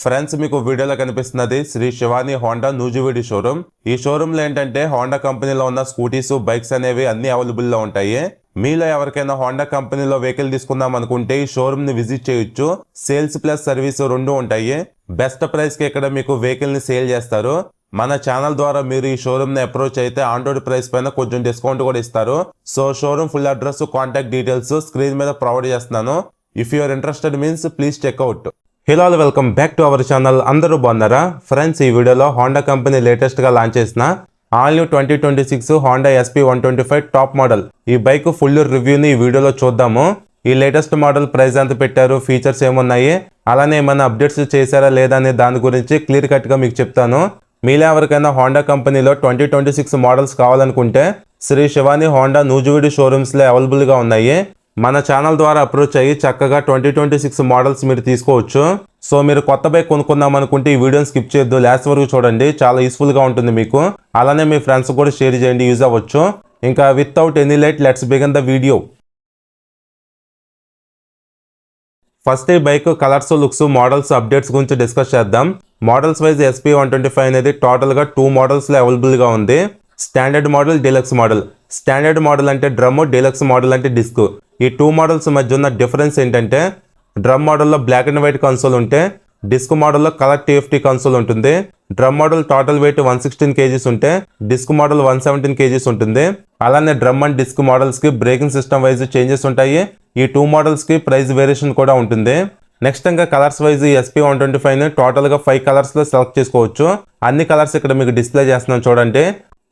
Friends మీకు వీడియోలో కనిపిస్తున్నది శ్రీ శివాని హోండా నూజివీడు షోరూమ్. ఈ షోరూమ్ లో ఏంటంటే హోండా కంపెనీలో ఉన్న స్కూటీస్, బైక్స్ అనేవి అన్ని అవైలబుల్ లో ఉంటాయి. మీలో ఎవరికైనా హోండా కంపెనీలో వెహికల్ తీసుకుందాం అనుకుంటే ఈ షోరూమ్ ని విజిట్ చేయొచ్చు. సేల్స్ ప్లస్ సర్వీస్ రెండు ఉంటాయి. బెస్ట్ ప్రైస్ కి ఇక్కడ మీకు వెహికల్ ని సేల్ చేస్తారు. మన ఛానల్ ద్వారా మీరు ఈ షోరూమ్ ని అప్రోచ్ అయితే ఆన్ రోడ్ ప్రైస్ పైన కొంచెం డిస్కౌంట్ కూడా ఇస్తారు. So showroom full address, contact details screen మీద ప్రొవైడ్ చేస్తున్నాను. If you are interested means please check out. Hello, welcome back to our channel. అందరూ బాగున్నారా ఫ్రెండ్స్? ఈ వీడియోలో హోండా కంపెనీ లేటెస్ట్ గా లాంచ్ చేసిన all new 2026 Honda SP 125 top model ఈ bike full రివ్యూని ఈ వీడియోలో చూద్దాము. ఈ లేటెస్ట్ మోడల్ ప్రైస్ ఎంత పెట్టారు, ఫీచర్స్ ఏమున్నాయి, అలానే ఏమైనా అప్డేట్స్ చేశారా లేదా అనే దాని గురించి క్లియర్ కట్ గా మీకు చెప్తాను. మీలో ఎవరికైనా హోండా కంపెనీలో 2026 మోడల్స్ కావాలనుకుంటే శ్రీ శివాని హోండా నూజివీడు షోరూమ్స్ లో అవైలబుల్ గా ఉన్నాయి. మన ఛానల్ ద్వారా అప్రోచ్ అయ్యి చక్కగా 2026 మోడల్స్ మీరు తీసుకోవచ్చు. సో మీరు కొత్త బైక్ కొనుక్కుందాం అనుకుంటే ఈ వీడియోని స్కిప్ చేయొద్దు, లాస్ట్ వరకు చూడండి, చాలా యూస్ఫుల్ గా ఉంటుంది మీకు. అలానే మీ ఫ్రెండ్స్ కూడా షేర్ చేయండి, యూజ్ అవ్వచ్చు. ఇంకా without any late let's begin the video. First ఈ bike colours, looks, models, updates గురించి డిస్కస్ చేద్దాం. మోడల్స్ వైజ్ SP 125 అనేది టోటల్ గా 2 మోడల్స్ లో అవైలబుల్ గా ఉంది. Standard model, deluxe model. Standard model అంటే డ్రమ్, డీలక్స్ మోడల్ అంటే డిస్క్. ఈ 2 మోడల్స్ మధ్య ఉన్న డిఫరెన్స్ ఏంటంటే డ్రమ్ మోడల్లో బ్లాక్ అండ్ వైట్ కన్సోల్ ఉంటే డిస్క్ మోడల్లో కలర్ TFT కన్సోల్ ఉంటుంది. Drum model total weight 116 kgs ఉంటే డిస్క్ మోడల్ 117 kgs ఉంటుంది. అలానే డ్రమ్ అండ్ డిస్క్ మోడల్స్ కి బ్రేకింగ్ సిస్టమ్ వైజ్ చేంజెస్ ఉంటాయి. ఈ 2 మోడల్స్ కి ప్రైస్ వేరియేషన్ కూడా ఉంటుంది. నెక్స్ట్ ఇంకా కలర్స్ వైజ్ SP 125 ని టోటల్ గా 5 కలర్స్ లో సెలెక్ట్ చేసుకోవచ్చు. అన్ని కలర్స్ ఇక్కడ మీకు డిస్ప్లే చేస్తున్నాను చూడండి.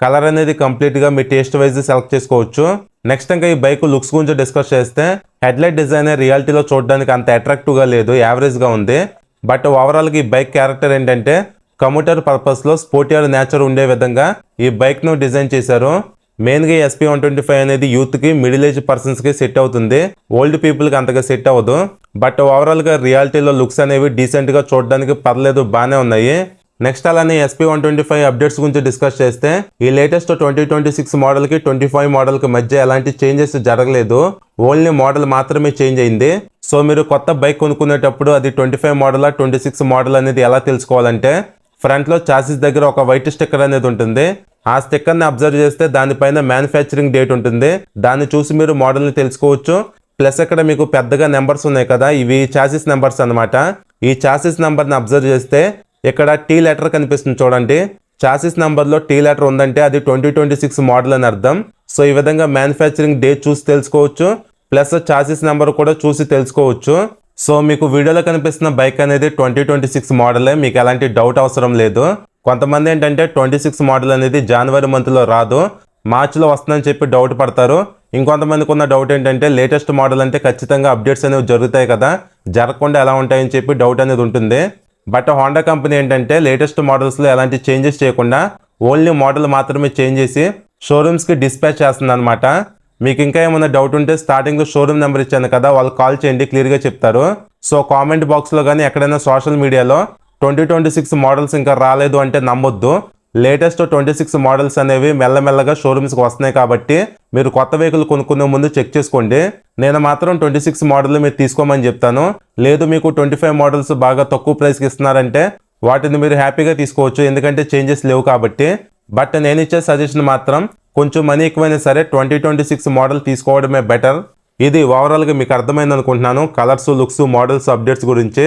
కలర్ అనేది కంప్లీట్ గా మీ టేస్ట్ వైజ్ సెలెక్ట్ చేసుకోవచ్చు. నెక్స్ట్ ఇంకా ఈ బైక్ లుక్స్ గురించి డిస్కస్ చేస్తే హెడ్ లైట్ డిజైన్ రియాలిటీలో చూడడానికి అంత అట్రాక్టివ్ గా లేదు, యావరేజ్ గా ఉంది. బట్ ఓవరాల్ గా ఈ బైక్ క్యారెక్టర్ ఏంటంటే కమ్యూటర్ పర్పస్ లో స్పోర్టియర్ నేచర్ ఉండే విధంగా ఈ బైక్ ను డిజైన్ చేశారు. మెయిన్ గా SP 125 అనేది యూత్ కి, మిడిల్ ఏజ్ పర్సన్స్ కి సెట్ అవుతుంది. ఓల్డ్ పీపుల్ కి అంతగా సెట్ అవ్వదు. బట్ ఓవరాల్ గా రియాలిటీలో లుక్స్ అనేవి డీసెంట్ గా చూడడానికి పర్లేదు, బాగానే ఉన్నాయి. నెక్స్ట్ అలానే SP 125 అప్డేట్స్ గురించి డిస్కస్ చేస్తే ఈ లేటెస్ట్ 2026 మోడల్ కి 25 మోడల్ కి మధ్య ఎలాంటి చేంజెస్ జరగలేదు. ఓన్లీ మోడల్ మాత్రమే చేంజ్ అయింది. సో మీరు కొత్త బైక్ కొనుక్కునేటప్పుడు అది 25 మోడల్ 26 మోడల్ అనేది ఎలా తెలుసుకోవాలంటే ఫ్రంట్ లో చాసిస్ దగ్గర ఒక వైట్ స్టిక్కర్ అనేది ఉంటుంది. ఆ స్టిక్కర్ ని అబ్జర్వ్ చేస్తే దానిపైన మ్యానుఫ్యాక్చరింగ్ డేట్ ఉంటుంది. దాన్ని చూసి మీరు మోడల్ ని తెలుసుకోవచ్చు. ప్లస్ ఇక్కడ మీకు పెద్దగా నెంబర్స్ ఉన్నాయి కదా, ఇవి చాసిస్ నెంబర్స్ అన్నమాట. ఈ చాసిస్ నెంబర్ ని అబ్జర్వ్ చేస్తే ఇక్కడ T లెటర్ కనిపిస్తుంది చూడండి. చాసిస్ నంబర్ లో T లెటర్ ఉందంటే అది 2026 మోడల్ అని అర్థం. సో ఈ విధంగా మ్యానుఫ్యాక్చరింగ్ డేట్ చూసి తెలుసుకోవచ్చు. ప్లస్ చాసిస్ నెంబర్ కూడా చూసి తెలుసుకోవచ్చు. సో మీకు వీడియోలో కనిపిస్తున్న బైక్ అనేది 2026 మోడలే, మీకు ఎలాంటి డౌట్ అవసరం లేదు. కొంతమంది ఏంటంటే 26 మోడల్ అనేది జనవరి మంత్ లో రాదు, మార్చిలో వస్తుందని చెప్పి డౌట్ పడతారు. ఇంకొంతమందికి ఉన్న డౌట్ ఏంటంటే లేటెస్ట్ మోడల్ అంటే ఖచ్చితంగా అప్డేట్స్ అనేవి జరుగుతాయి కదా, జరగకుండా ఎలా ఉంటాయని చెప్పి డౌట్ అనేది ఉంటుంది. బట్ హోండా కంపెనీ ఏంటంటే లేటెస్ట్ మోడల్స్ లో ఎలాంటి చేంజెస్ చేయకుండా ఓన్లీ మోడల్ మాత్రమే చేంజ్ చేసి షోరూమ్స్ కి డిస్పాచ్ చేస్తుంది అనమాట. మీకు ఇంకా ఏమైనా డౌట్ ఉంటే స్టార్టింగ్ లో షోరూమ్ నెంబర్ ఇచ్చాను కదా, వాళ్ళు కాల్ చేయండి, క్లియర్ గా చెప్తారు. సో కామెంట్ బాక్స్ లో కానీ ఎక్కడైనా సోషల్ మీడియాలో 2026 మోడల్స్ ఇంకా రాలేదు అంటే నమ్మొద్దు. లేటెస్ట్ 26 మోడల్స్ అనేవి మెల్లమెల్లగా షోరూమ్స్కి వస్తున్నాయి కాబట్టి మీరు కొత్త వెహికల్ కొనుక్కునే ముందు చెక్ చేసుకోండి. నేను మాత్రం 26 మోడల్ మీరు తీసుకోమని చెప్తాను. లేదు మీకు 25 మోడల్స్ బాగా తక్కువ ప్రైస్కి ఇస్తున్నారంటే వాటిని మీరు హ్యాపీగా తీసుకోవచ్చు, ఎందుకంటే చేంజెస్ లేవు కాబట్టి. బట్ నేను ఇచ్చే సజెషన్ మాత్రం కొంచెం మనీ ఎక్కువైనా సరే 2026 మోడల్ తీసుకోవడమే బెటర్. ఇది ఓవరాల్గా మీకు అర్థమైంది అనుకుంటున్నాను కలర్స్, లుక్స్, మోడల్స్, అప్డేట్స్ గురించి.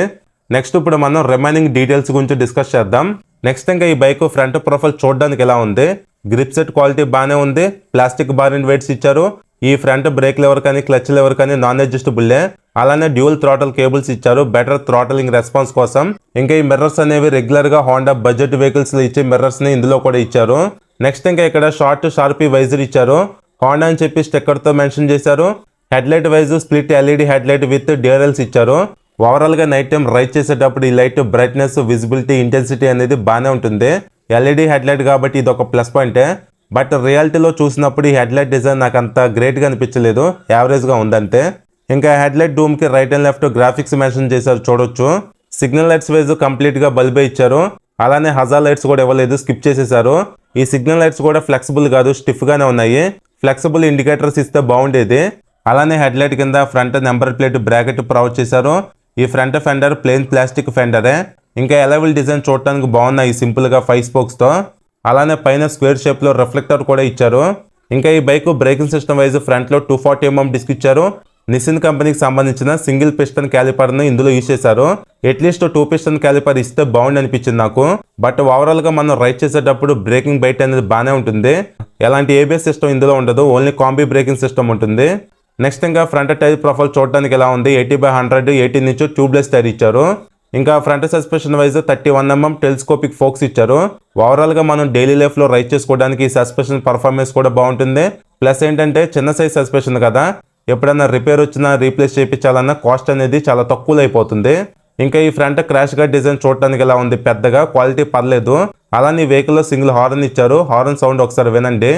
నెక్స్ట్ ఇప్పుడు మనం రిమైనింగ్ డీటెయిల్స్ గురించి డిస్కస్ చేద్దాం. నెక్స్ట్ ఇంకా ఈ బైక్ ఫ్రంట్ ప్రొఫైల్ చూడడానికి ఎలా ఉంది, గ్రిప్ సెట్ క్వాలిటీ బాగానే ఉంది. ప్లాస్టిక్ బార్ అండ్ వెయిట్స్ ఇచ్చారు. ఈ ఫ్రంట్ బ్రేక్ లెవర్ కానీ క్లచ్ లెవర్ కానీ నాన్ అడ్జస్టబుల్లే. అలానే డ్యూయల్ థ్రాటల్ కేబుల్స్ ఇచ్చారు బెటర్ థ్రాటలింగ్ రెస్పాన్స్ కోసం. ఇంకా ఈ మిర్రర్స్ అనేవి రెగ్యులర్ గా హోండా బడ్జెట్ వెహికల్స్ లో ఇచ్చే మిర్రర్స్ ని ఇందులో కూడా ఇచ్చారు. నెక్స్ట్ ఇంకా ఇక్కడ షార్ట్ షార్పీ వైజర్ ఇచ్చారు, హోండా అని చెప్పి స్టిక్కర్ తో మెన్షన్ చేశారు. Head light wise split LED head light with DRLs ఇచ్చారు. ఓవరాల్ గా నైట్ టైం రైడ్ చేసేటప్పుడు ఈ లైట్ బ్రైట్నెస్, విజిబిలిటీ, ఇంటెన్సిటీ అనేది బాగానే ఉంటుంది. LED హెడ్ లైట్ కాబట్టి ఇది ఒక ప్లస్ పాయింటే. బట్ రియాలిటీలో చూసినప్పుడు ఈ హెడ్ లైట్ డిజైన్ నాకు అంత గ్రేట్ గా అనిపించలేదు, యావరేజ్ గా ఉందంతే. ఇంకా హెడ్ లైట్ డూమ్ కి right and left graphics mention చేశారు చూడొచ్చు. సిగ్నల్ లైట్స్ వైజ్ కంప్లీట్ గా బల్బే ఇచ్చారు. అలానే హజార్ లైట్స్ కూడా ఇవ్వలేదు, స్కిప్ చేసేసారు. ఈ సిగ్నల్ లైట్స్ కూడా ఫ్లెక్సిబుల్ కాదు, స్టిఫ్ గానే ఉన్నాయి. ఫ్లెక్సిబుల్ ఇండికేటర్స్ ఇస్తే బాగుండేది. అలానే హెడ్ లైట్ కింద front number plate bracket provide చేశారు. ఈ ఫ్రంట్ ఫెండర్ ప్లెయిన్ ప్లాస్టిక్ ఫెండరే. ఇంకా ఎలవెల్ డిజైన్ చూడటానికి బాగున్నాయి సింపుల్గా 5 స్పోక్స్తో. అలానే పైన స్క్వేర్ షేప్లో రిఫ్లెక్టర్ కూడా ఇచ్చారు. ఇంకా ఈ బైక్ బ్రేకింగ్ సిస్టమ్ వైజ్ ఫ్రంట్లో 240mm డిస్క్ ఇచ్చారు. నిసిన్ కంపెనీకి సంబంధించిన సింగిల్ పిస్టన్ క్యాలిపర్ను ఇందులో యూజ్ చేశారు. అట్లీస్ట్ 2 పిస్టన్ క్యాలిపర్ ఇస్తే బాగుండి అనిపించింది నాకు. బట్ ఓవరాల్గా మనం రైడ్ చేసేటప్పుడు బ్రేకింగ్ బైట్ అనేది బాగానే ఉంటుంది. ఎలాంటి ఏబిఎస్ సిస్టమ్ ఇందులో ఉండదు, ఓన్లీ కాంబీ బ్రేకింగ్ సిస్టమ్ ఉంటుంది. నెక్స్ట్ ఇంకా ఫ్రంట్ టైర్ ప్రొఫైల్ చూడడానికి ఎలా ఉంది, 80/100 18 ఇంచ్ ట్యూబ్లెస్ టైర్ ఇచ్చారు. ఇంకా front suspension wise 31mm telescopic forks ఇచ్చారు. ఓవరాల్గా మనం డైలీ లైఫ్లో రైడ్ చేసుకోవడానికి ఈ సస్పెన్షన్ పర్ఫార్మెన్స్ కూడా బాగుంటుంది. ప్లస్ ఏంటంటే చిన్న సైజ్ సస్పెన్షన్ కదా, ఎప్పుడైనా రిపేర్ వచ్చినా రీప్లేస్ చేయించాలన్నా కాస్ట్ అనేది చాలా తక్కువలో అయిపోతుంది. ఇంకా ఈ ఫ్రంట్ క్రాష్ గార్డ్ డిజైన్ చూడటానికి ఎలా ఉంది, పెద్దగా క్వాలిటీ పర్లేదు. అలానే ఈ వెహికల్లో సింగిల్ హార్న్ ఇచ్చారు. హార్న్ సౌండ్ ఒకసారి వినండి.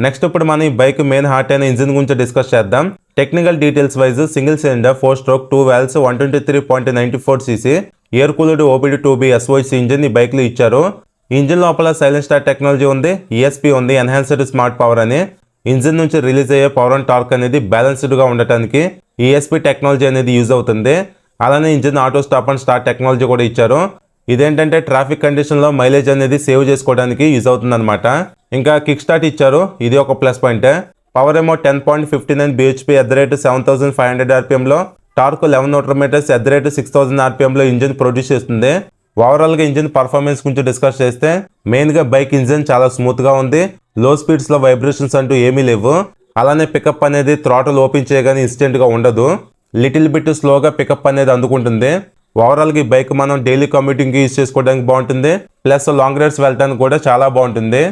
నెక్స్ట్ ఇప్పుడు మనం ఈ బైక్ మెయిన్ హార్ట్ అయిన ఇంజిన్ గురించి డిస్కస్ చేద్దాం. Technical details wise single cylinder 4 stroke 2 valves 123.94cc air cooled OBD2B SOHC engine ఈ బైక్ లో ఇచ్చారు. ఇంజిన్ లోపల సైలెంట్ స్టార్ట్ టెక్నాలజీ ఉంది, ESP ఉంది, ఎన్హాన్స్డ్ స్మార్ట్ పవర్ అని. ఇంజిన్ నుంచి రిలీజ్ అయ్యే పవర్ అండ్ టార్క్ అనేది బ్యాలెన్స్డ్ గా ఉండటానికి ESP టెక్నాలజీ అనేది యూజ్ అవుతుంది. అలానే engine auto stop and start technology కూడా ఇచ్చారు. ఇదేంటంటే ట్రాఫిక్ కండిషన్లో మైలేజ్ అనేది సేవ్ చేసుకోవడానికి యూజ్ అవుతుంది అనమాట. ఇంకా కిక్ స్టార్ట్ ఇచ్చారు, ఇది ఒక ప్లస్ పాయింట్. పవర్ ఏమో 10.59 bhp @7500 rpmలో, టార్క్ 11 Nm @6000 rpmలో ఇంజిన్ ప్రొడ్యూస్ చేస్తుంది. ఓవరాల్గా ఇంజిన్ పర్ఫార్మెన్స్ గురించి డిస్కస్ చేస్తే మెయిన్గా బైక్ ఇంజిన్ చాలా స్మూత్గా ఉంది. లో స్పీడ్స్లో వైబ్రేషన్స్ అంటూ ఏమీ లేవు. అలానే పికప్ అనేది థ్రాటిల్ ఓపెన్ చేయగానే ఇన్స్టెంట్గా ఉండదు, లిటిల్ బిట్ స్లోగా పికప్ అనేది అందుకుంటుంది. ఓవరాల్గా ఈ బైక్ మనం డైలీ కమ్యూటింగ్కి యూజ్ చేసుకోవడానికి బాగుంటుంది. ప్లస్ లాంగ్ రైడ్స్ వెళ్ళడానికి కూడా చాలా బాగుంటుంది.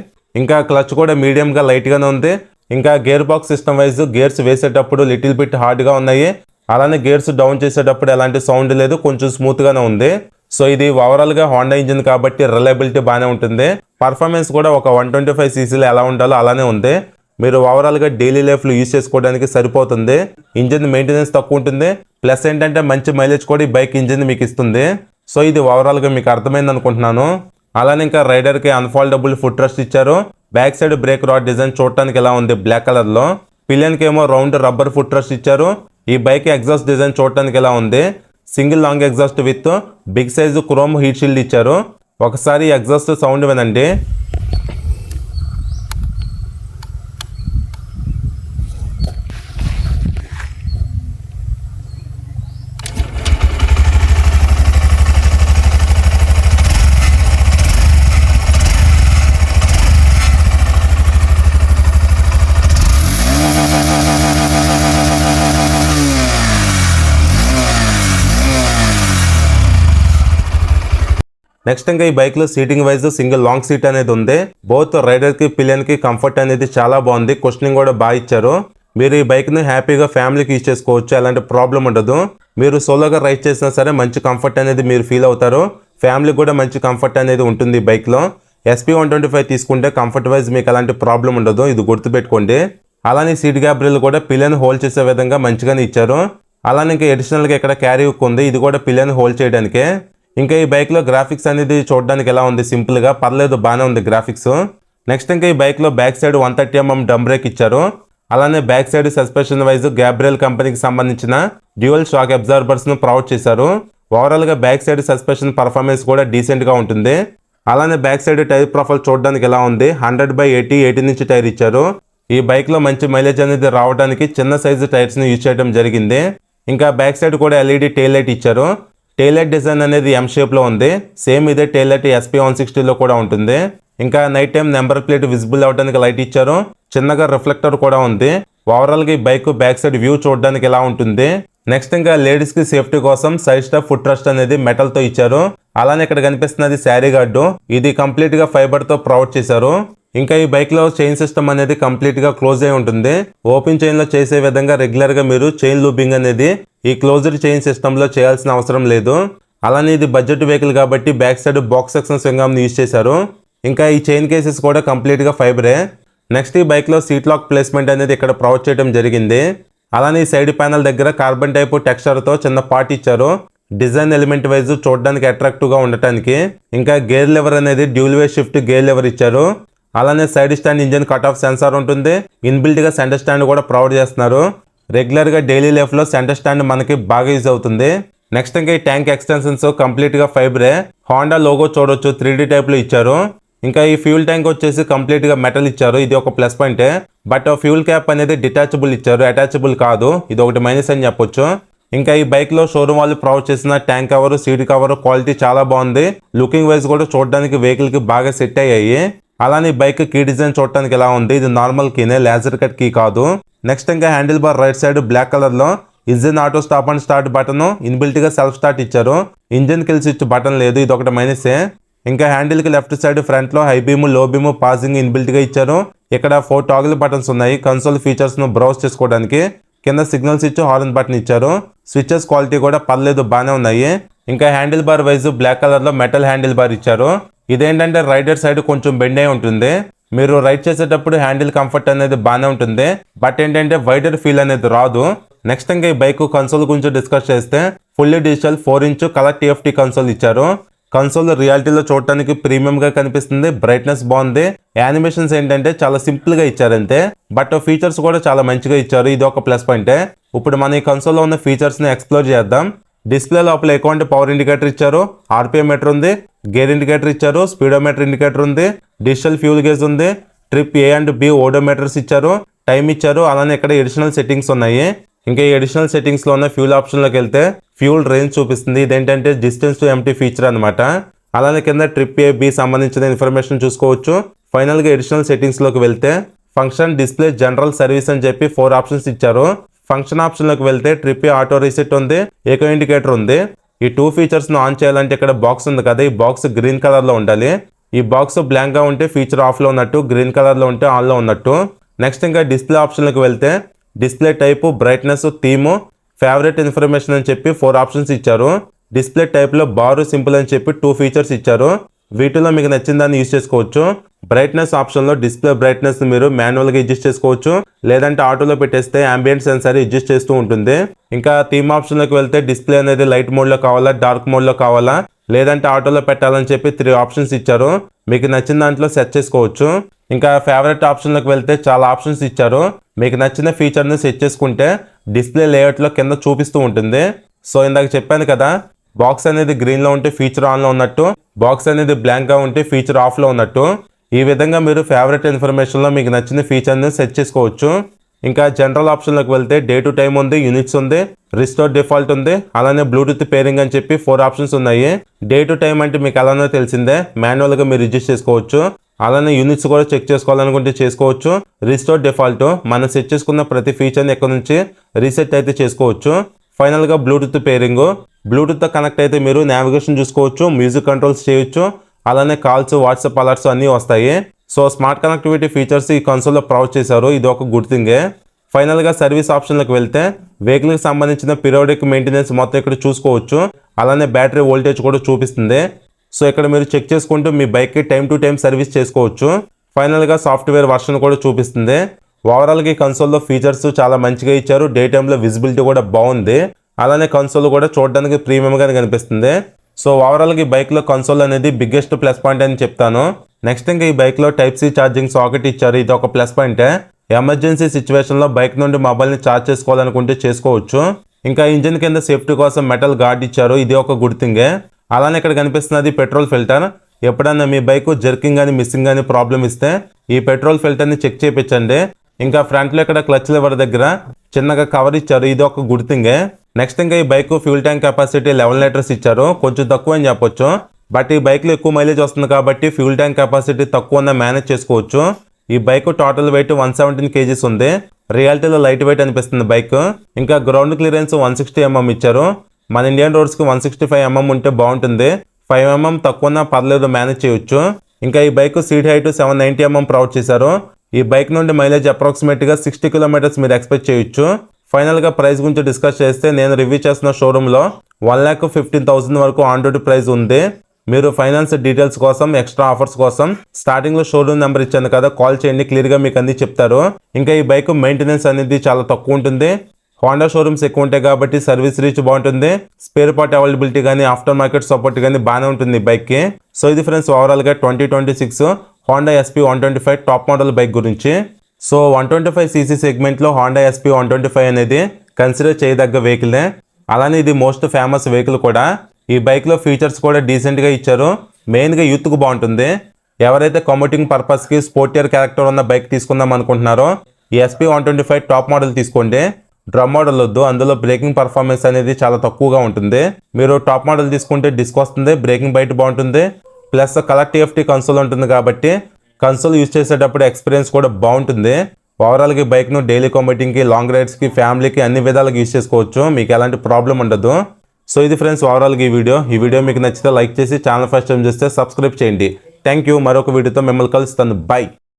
ఇంకా క్లచ్ కూడా మీడియంగా లైట్గానే ఉంది. ఇంకా gear box system wise gears వేసేటప్పుడు లిటిల్ బిట్ హార్డ్గా ఉన్నాయి. అలానే గేర్స్ డౌన్ చేసేటప్పుడు ఎలాంటి సౌండ్ లేదు, కొంచెం స్మూత్గానే ఉంది. సో ఇది ఓవరాల్గా హోండా ఇంజిన్ కాబట్టి రిలయబిలిటీ బాగానే ఉంటుంది. పర్ఫార్మెన్స్ కూడా ఒక 125cc ఎలా ఉండాలో అలానే ఉంది. మీరు ఓవరాల్గా డైలీ లైఫ్లో యూజ్ చేసుకోవడానికి సరిపోతుంది. ఇంజిన్ మెయింటెనెన్స్ తక్కువ ఉంటుంది. ప్లస్ ఏంటంటే మంచి మైలేజ్ కూడా ఈ బైక్ ఇంజిన్ మీకు ఇస్తుంది. సో ఇది ఓవరాల్గా మీకు అర్థమైంది అనుకుంటున్నాను. అలానే ఇంకా రైడర్కి అన్ఫోల్డబుల్ ఫుట్ రెస్ట్ ఇచ్చారు. Back side break rod design చూడటానికి ఎలా ఉంది, బ్లాక్ కలర్లో. పిలియన్కి ఏమో రౌండ్ రబ్బర్ ఫుట్ రెస్ట్ ఇచ్చారు. ఈ బైక్ ఎగ్జాస్ట్ డిజైన్ చూడటానికి ఎలా ఉంది, single long exhaust with big size chrome heat shield ఇచ్చారు. ఒకసారి ఎగ్జాస్ట్ సౌండ్ వినండి. నెక్స్ట్ ఇంకా ఈ బైక్ లో seating wise single long seat అనేది ఉంది. బోత్ రైడర్ కి పిలియన్ కి కంఫర్ట్ అనేది చాలా బాగుంది. కుషనింగ్ కూడా బాగా ఇచ్చారు. మీరు ఈ బైక్ ని హ్యాపీగా ఫ్యామిలీకి యూజ్ చేసుకోవచ్చు, ఎలాంటి ప్రాబ్లం ఉండదు. మీరు సోలోగా రైడ్ చేసినా సరే మంచి కంఫర్ట్ అనేది మీరు ఫీల్ అవుతారు. ఫ్యామిలీ కూడా మంచి కంఫర్ట్ అనేది ఉంటుంది ఈ బైక్ లో. SP125 తీసుకుంటే కంఫర్ట్ వైజ్ మీకు ఎలాంటి ప్రాబ్లం ఉండదు, ఇది గుర్తుపెట్టుకోండి. అలానే సీట్ గ్యాబ్రిల్ కూడా పిలియన్ హోల్డ్ చేసే విధంగా మంచిగానే ఇచ్చారు. అలానే ఇంకా అడిషనల్ గా ఇక్కడ క్యారీ హుక్ ఉంది, ఇది కూడా పిలియన్ హోల్డ్ చేయడానికే. ఇంకా ఈ బైక్ లో గ్రాఫిక్స్ అనేది చూడడానికి ఎలా ఉంది, సింపుల్ గా పర్లేదు, బాగానే ఉంది గ్రాఫిక్స్. నెక్స్ట్ ఇంకా ఈ బైక్ లో back side 130mm drum break ఇచ్చారు. అలానే back side suspension wise Gabriel కంపెనీకి సంబంధించిన డ్యూయల్ షాక్ అబ్జార్బర్స్ ను ప్రొవైడ్ చేశారు. ఓవరాల్ గా బ్యాక్ సైడ్ సస్పెన్షన్ పర్ఫార్మెన్స్ కూడా డీసెంట్ గా ఉంటుంది. అలానే బ్యాక్ సైడ్ టైర్ ప్రొఫైల్ చూడడానికి ఎలా ఉంది, 100/80 18 ఇంచ్ టైర్ ఇచ్చారు. ఈ బైక్ లో మంచి మైలేజ్ అనేది రావడానికి చిన్న సైజు టైర్స్ ని యూజ్ చేయడం జరిగింది. ఇంకా బ్యాక్ సైడ్ కూడా LED టెయిల్ లైట్ ఇచ్చారు. టెయిల్ లైట్ డిజైన్ అనేది M షేప్ లో ఉంది. సేమ్ ఇదే టెయిల్ లైట్ SP160 లో కూడా ఉంటుంది. ఇంకా night time number plate visible అవడానికి లైట్ ఇచ్చారు. చిన్నగా రిఫ్లెక్టర్ కూడా ఉంది. ఓవరాల్ గా ఈ బైక్ బ్యాక్ సైడ్ వ్యూ చూడడానికి ఎలా ఉంటుంది. నెక్స్ట్ ఇంకా లేడీస్ కి సేఫ్టీ కోసం సైడ్ స్టాప్ ఫుట్ రెస్ట్ అనేది మెటల్ తో ఇచ్చారు. అలానే ఇక్కడ కనిపిస్తున్నది శారీ గార్డు, ఇది కంప్లీట్ గా ఫైబర్ తో ప్రొవైడ్ చేశారు. ఇంకా ఈ బైక్ లో చైన్ సిస్టమ్ అనేది కంప్లీట్ గా క్లోజ్ అయి ఉంటుంది. ఓపెన్ చైన్ లో చేసే విధంగా రెగ్యులర్ గా మీరు చైన్ లూబింగ్ అనేది ఈ క్లోజ్డ్ చైన్ సిస్టమ్ లో చేయాల్సిన అవసరం లేదు. అలానే ఇది బడ్జెట్ వెహికల్ కాబట్టి back side box section swingarm use చేశారు. ఇంకా ఈ చైన్ కేసెస్ కూడా కంప్లీట్ గా ఫైబరే. నెక్స్ట్ ఈ బైక్ లో సీట్ లాక్ ప్లేస్మెంట్ అనేది ఇక్కడ ప్రొవైడ్ చేయడం జరిగింది. అలానే ఈ సైడ్ ప్యానల్ దగ్గర కార్బన్ టైప్ టెక్స్చర్ తో చిన్న పార్ట్ ఇచ్చారు. డిజైన్ ఎలిమెంట్ వైజ్ చూడడానికి అట్రాక్టివ్ గా ఉండటానికి. ఇంకా గేర్ లెవర్ అనేది dual way shift gear lever ఇచ్చారు. అలానే side stand engine cut off censor ఉంటుంది. ఇన్బిల్ట్ గా సెంటర్ స్టాండ్ కూడా ప్రొవైడ్ చేస్తున్నారు. రెగ్యులర్గా డైలీ లైఫ్లో సెంటర్ స్టాండ్ మనకి బాగా యూజ్ అవుతుంది. నెక్స్ట్ ఇంకా ఈ ట్యాంక్ ఎక్స్టెన్షన్స్ కంప్లీట్గా ఫైబరే. హోండా లోగో చూడొచ్చు 3D టైప్లో ఇచ్చారు. ఇంకా ఈ ఫ్యూల్ ట్యాంక్ వచ్చేసి కంప్లీట్గా మెటల్ ఇచ్చారు, ఇది ఒక ప్లస్ పాయింటే. బట్ ఫ్యూల్ క్యాప్ అనేది డిటాచబుల్ ఇచ్చారు, అటాచబుల్ కాదు, ఇది ఒకటి మైనస్ అని చెప్పొచ్చు. ఇంకా ఈ బైక్లో షోరూమ్ వాళ్ళు ప్రొవైడ్ చేసిన tank cover, seat cover quality చాలా బాగుంది. లుకింగ్ వైజ్ కూడా చూడడానికి వెహికల్కి బాగా సెట్ అయ్యాయి. అలానే బైక్ కీ డిజైన్ చూడడానికి ఎలా ఉంది, ఇది నార్మల్ కీనే, లేజర్ కట్ కీ కాదు. నెక్స్ట్ ఇంకా handle bar right side black కలర్లో engine auto stop and start button, ఇన్బిల్ట్గా సెల్ఫ్ స్టార్ట్ ఇచ్చారు. ఇంజిన్ కిల్ స్విచ్ బటన్ లేదు, ఇది ఒకటి మైనసే. ఇంకా హ్యాండిల్కి లెఫ్ట్ సైడ్ ఫ్రంట్లో high beam, low beam, passing ఇన్బిల్ట్గా ఇచ్చారు. ఇక్కడ 4 టాగిల్ బటన్స్ ఉన్నాయి కన్సోల్ ఫీచర్స్ను బ్రౌజ్ చేసుకోవడానికి. కింద సిగ్నల్ స్విచ్, హార్న్ బటన్ ఇచ్చారు. స్విచెస్ క్వాలిటీ కూడా పర్లేదు, బాగానే ఉన్నాయి. ఇంకా హ్యాండిల్ బార్ వైజ్ బ్లాక్ కలర్లో మెటల్ హ్యాండిల్ బార్ ఇచ్చారు. ఇదేంటంటే రైడర్ సైడ్ కొంచెం బెండ్ అయి ఉంటుంది. మీరు రైడ్ చేసేటప్పుడు హ్యాండిల్ కంఫర్ట్ అనేది బాగానే ఉంటుంది, బట్ ఏంటంటే వైడర్ ఫీల్ అనేది రాదు. నెక్స్ట్ ఇంకా ఈ బైక్ కన్సోల్ గురించి డిస్కస్ చేస్తే fully digital 4" colour TFT console ఇచ్చారు. కన్సోల్ రియాలిటీలో చూడటానికి ప్రీమియంగా కనిపిస్తుంది, బ్రైట్నెస్ బాగుంది. యానిమేషన్స్ ఏంటంటే చాలా సింపుల్గా ఇచ్చారంతే, బట్ ఫీచర్స్ కూడా చాలా మంచిగా ఇచ్చారు, ఇది ఒక ప్లస్ పాయింటే. ఇప్పుడు మన ఈ కన్సోల్లో ఉన్న ఫీచర్స్ని ఎక్స్ప్లోర్ చేద్దాం. డిస్ప్లే లోపల ఎక్కువ పవర్ ఇండికేటర్ ఇచ్చారు, RPM మీటర్ ఉంది, గేర్ ఇండికేటర్ ఇచ్చారు, స్పీడోమీటర్ ఇండికేటర్ ఉంది, డిజిటల్ ఫ్యూల్ గేజ్ ఉంది, ట్రిప్ A అండ్ B ఓడోమీటర్స్ ఇచ్చారు, టైం ఇచ్చారు. అలానే ఇక్కడ ఎడిషనల్ సెట్టింగ్స్ ఉన్నాయి. ఇంకా ఈ అడిషనల్ సెట్టింగ్స్లో ఉన్న ఫ్యూల్ ఆప్షన్లోకి వెళ్తే ఫ్యూల్ రేంజ్ చూపిస్తుంది, ఇదేంటంటే డిస్టెన్స్ టు ఎంటీ ఫీచర్ అనమాట. అలానే కింద ట్రిప్ A, B సంబంధించిన ఇన్ఫర్మేషన్ చూసుకోవచ్చు. ఫైనల్గా ఎడిషనల్ సెట్టింగ్స్లోకి వెళ్తే ఫంక్షన్, డిస్ప్లే, జనరల్, సర్వీస్ అని చెప్పి 4 ఆప్షన్స్ ఇచ్చారు. ఫంక్షన్ ఆప్షన్లోకి వెళ్తే ట్రిప్ A ఆటో రీసెట్ ఉంది, ఏకో ఇండికేటర్ ఉంది. ఈ 2 ఫీచర్స్ను ఆన్ చేయాలంటే ఇక్కడ బాక్స్ ఉంది కదా, ఈ బాక్స్ గ్రీన్ కలర్లో ఉండాలి. ఈ బాక్స్ బ్లాంక్గా ఉంటే ఫీచర్ ఆఫ్లో ఉన్నట్టు, గ్రీన్ కలర్లో ఉంటే ఆన్లో ఉన్నట్టు. నెక్స్ట్ ఇంకా డిస్ప్లే ఆప్షన్లోకి వెళ్తే display type, brightness, theme, favourite information అని చెప్పి 4 ఆప్షన్స్ ఇచ్చారు. డిస్ప్లే టైప్లో బారు, సింపుల్ అని చెప్పి 2 ఫీచర్స్ ఇచ్చారు. వీటిలో మీకు నచ్చిన దాన్ని యూజ్ చేసుకోవచ్చు. బ్రైట్నెస్ ఆప్షన్లో డిస్ప్లే బ్రైట్నెస్ మీరు మాన్యువల్గా అడ్జస్ట్ చేసుకోవచ్చు, లేదంటే ఆటోలో పెట్టేస్తే ambient సెన్సార్ అడ్జస్ట్ చేస్తూ ఉంటుంది. ఇంకా థీమ్ ఆప్షన్లోకి వెళ్తే డిస్ప్లే అనేది లైట్ మోడ్లో కావాలా, డార్క్ మోడ్లో కావాలా, లేదంటే ఆటోలో పెట్టాలని చెప్పి 3 ఆప్షన్స్ ఇచ్చారు. మీకు నచ్చిన దాంట్లో సెట్ చేసుకోవచ్చు. ఇంకా ఫేవరెట్ ఆప్షన్లోకి వెళ్తే చాలా ఆప్షన్స్ ఇచ్చారు. మీకు నచ్చిన ఫీచర్ని సెట్ చేసుకుంటే డిస్ప్లే లేఅవుట్లో కింద చూపిస్తూ ఉంటుంది. సో ఇందాక చెప్పాను కదా, బాక్స్ అనేది గ్రీన్లో ఉంటే ఫీచర్ ఆన్లో ఉన్నట్టు, బాక్స్ అనేది బ్లాంక్గా ఉంటే ఫీచర్ ఆఫ్లో ఉన్నట్టు. ఈ విధంగా మీరు ఫేవరెట్ ఇన్ఫర్మేషన్లో మీకు నచ్చిన ఫీచర్ని సెట్ చేసుకోవచ్చు. ఇంకా జనరల్ ఆప్షన్లోకి వెళ్తే డే టు టైం ఉంది, యూనిట్స్ ఉంది, రిస్టోర్ డిఫాల్ట్ ఉంది, అలానే బ్లూటూత్ పేరింగ్ అని చెప్పి 4 ఆప్షన్స్ ఉన్నాయి. డే టు టైం అంటే మీకు అలానే తెలిసిందే, మాన్యువల్గా మీరు అడ్జస్ట్ చేసుకోవచ్చు. అలానే యూనిట్స్ కూడా చెక్ చేసుకోవాలనుకుంటే చేసుకోవచ్చు. రిస్టోర్ డిఫాల్ట్, మనం సెట్ చేసుకున్న ప్రతి ఫీచర్ని ఎక్కడి నుంచి రీసెట్ అయితే చేసుకోవచ్చు. ఫైనల్గా బ్లూటూత్ పేరింగ్, బ్లూటూత్తో కనెక్ట్ అయితే మీరు నావిగేషన్ చూసుకోవచ్చు, మ్యూజిక్ కంట్రోల్స్ చేయొచ్చు, అలానే కాల్స్, వాట్సాప్ అలర్ట్స్ అన్నీ వస్తాయి. సో స్మార్ట్ కనెక్టివిటీ ఫీచర్స్ ఈ కన్సోల్లో ప్రొవైడ్ చేశారు, ఇది ఒక గుడ్ థింగే. ఫైనల్గా సర్వీస్ ఆప్షన్లకు వెళ్తే వెహికల్కి సంబంధించిన పీరియాడిక్ మెయింటెనెన్స్ మొత్తం ఇక్కడ చూసుకోవచ్చు. అలానే బ్యాటరీ వోల్టేజ్ కూడా చూపిస్తుంది. సో ఇక్కడ మీరు చెక్ చేసుకుంటూ మీ బైక్కి టైం టు టైం సర్వీస్ చేసుకోవచ్చు. ఫైనల్గా సాఫ్ట్వేర్ వర్షన్ కూడా చూపిస్తుంది. ఓవరాల్గా ఈ కన్సోల్లో ఫీచర్స్ చాలా మంచిగా ఇచ్చారు, డే టైంలో విజిబిలిటీ కూడా బాగుంది. అలానే కన్సోల్ కూడా చూడడానికి ప్రీమియంగానే కనిపిస్తుంది. సో ఓవరాల్గా ఈ బైక్లో కన్సోల్ అనేది బిగ్గెస్ట్ ప్లస్ పాయింట్ అని చెప్తాను. నెక్స్ట్ ఇంకా ఈ బైక్లో Type-C ఛార్జింగ్ సాకెట్ ఇచ్చారు, ఇది ఒక ప్లస్ పాయింటే. ఎమర్జెన్సీ సిచ్యువేషన్లో బైక్ నుండి మొబైల్ని ఛార్జ్ చేసుకోవాలనుకుంటే చేసుకోవచ్చు. ఇంకా ఇంజిన్ కింద సేఫ్టీ కోసం మెటల్ గార్డ్ ఇచ్చారు, ఇది ఒక గుడ్ థింగే. అలానే ఇక్కడ కనిపిస్తున్నది పెట్రోల్ ఫిల్టర్. ఎప్పుడన్నా మీ బైక్ జర్కింగ్ కానీ మిస్సింగ్ కానీ ప్రాబ్లం ఇస్తే ఈ పెట్రోల్ ఫిల్టర్ని చెక్ చేయించండి. ఇంకా ఫ్రంట్లో ఇక్కడ క్లచ్ లివర్ దగ్గర చిన్నగా కవర్ ఇచ్చారు, ఇది ఒక గుడ్ థింగే. నెక్స్ట్ ఇంకా ఈ bike fuel tank capacity 11 litres ఇచ్చారు, కొంచెం తక్కువ అని చెప్పొచ్చు. బట్ ఈ బైక్లో ఎక్కువ మైలేజ్ వస్తుంది కాబట్టి ఫ్యూల్ ట్యాంక్ కెపాసిటీ తక్కువ ఉన్న మేనేజ్ చేసుకోవచ్చు. ఈ బైక్ టోటల్ వెయిట్ 117 kgs ఉంది, రియాలిటీలో లైట్ వెయిట్ అనిపిస్తుంది బైక్. ఇంకా గ్రౌండ్ క్లియరెన్స్ 160 mm ఇచ్చారు. మన ఇండియన్ రోడ్స్కి 165 mm ఉంటే బాగుంటుంది, 5 mm తక్కువ ఉన్నా పర్లేదు, మేనేజ్ చేయొచ్చు. ఇంకా ఈ bike seat height 790 mm provide చేశారు. ఈ బైక్ నుండి మైలేజ్ అప్రాక్సిమేట్గా 60 kilometers మీరు ఎక్స్పెక్ట్ చేయొచ్చు. ఫైనల్గా ప్రైస్ గురించి డిస్కస్ చేస్తే నేను రివ్యూ చేసిన షోరూంలో 1,15,000 వరకు ఆన్ రోడ్ ప్రైస్ ఉంది. మీరు ఫైనాన్స్ డీటెయిల్స్ కోసం, ఎక్స్ట్రా ఆఫర్స్ కోసం స్టార్టింగ్లో షోరూమ్ నెంబర్ ఇచ్చాను కదా, కాల్ చేయండి, క్లియర్గా మీకు అన్ని చెప్తారు. ఇంకా ఈ బైక్ మెయింటెనెన్స్ అనేది చాలా తక్కువ ఉంటుంది. హోండా షోరూమ్స్ ఎక్కువ ఉంటాయి కాబట్టి సర్వీస్ రీచ్ బాగుంటుంది, స్పేర్ పార్ట్ అవైలబిలిటీ కానీ ఆఫ్టర్ మార్కెట్ సపోర్ట్ కానీ బాగానే ఉంటుంది ఈ బైక్కి. సో ఇది ఫ్రెండ్స్ ఓవరాల్గా 2026 Honda SP 125 top model bike గురించి. సో 125cc సెగ్మెంట్లో హోండా SP 125 అనేది కన్సిడర్ చేయదగ్గ వెహికలే. అలానే ఇది మోస్ట్ ఫేమస్ వెహికల్ కూడా. ఈ బైక్లో ఫీచర్స్ కూడా డీసెంట్గా ఇచ్చారు. మెయిన్గా యూత్కు బాగుంటుంది. ఎవరైతే కమ్యూటింగ్ పర్పస్కి స్పోర్టియర్ క్యారెక్టర్ ఉన్న బైక్ తీసుకుందాం అనుకుంటున్నారో ఈ SP 125 టాప్ మోడల్ తీసుకోండి. డ్రమ్ మోడల్ వద్దు, అందులో బ్రేకింగ్ పర్ఫార్మెన్స్ అనేది చాలా తక్కువగా ఉంటుంది. మీరు టాప్ మోడల్ తీసుకుంటే డిస్క్ వస్తుంది, బ్రేకింగ్ బయట బాగుంటుంది, ప్లస్ కలర్ TFT కన్సోల్ ఉంటుంది కాబట్టి కన్సోల్ యూజ్ చేసేటప్పుడు ఎక్స్పీరియన్స్ కూడా బాగుంటుంది. ఓవరాల్గా ఈ బైక్ను డైలీ కమ్యూటింగ్కి, లాంగ్ రైడ్స్కి, ఫ్యామిలీకి అన్ని విధాలుగా యూజ్ చేసుకోవచ్చు. మీకు ఎలాంటి ప్రాబ్లం ఉండదు. సో ఇది ఫ్రెండ్స్ ఓవరాల్గా ఈ వీడియో మీకు నచ్చితే లైక్ చేసి ఛానల్ ఫస్ట్ టైం చేస్తే సబ్స్క్రైబ్ చేయండి. Thank you. మరొక వీడియోతో మిమ్మల్ని కలుస్తాను. బై.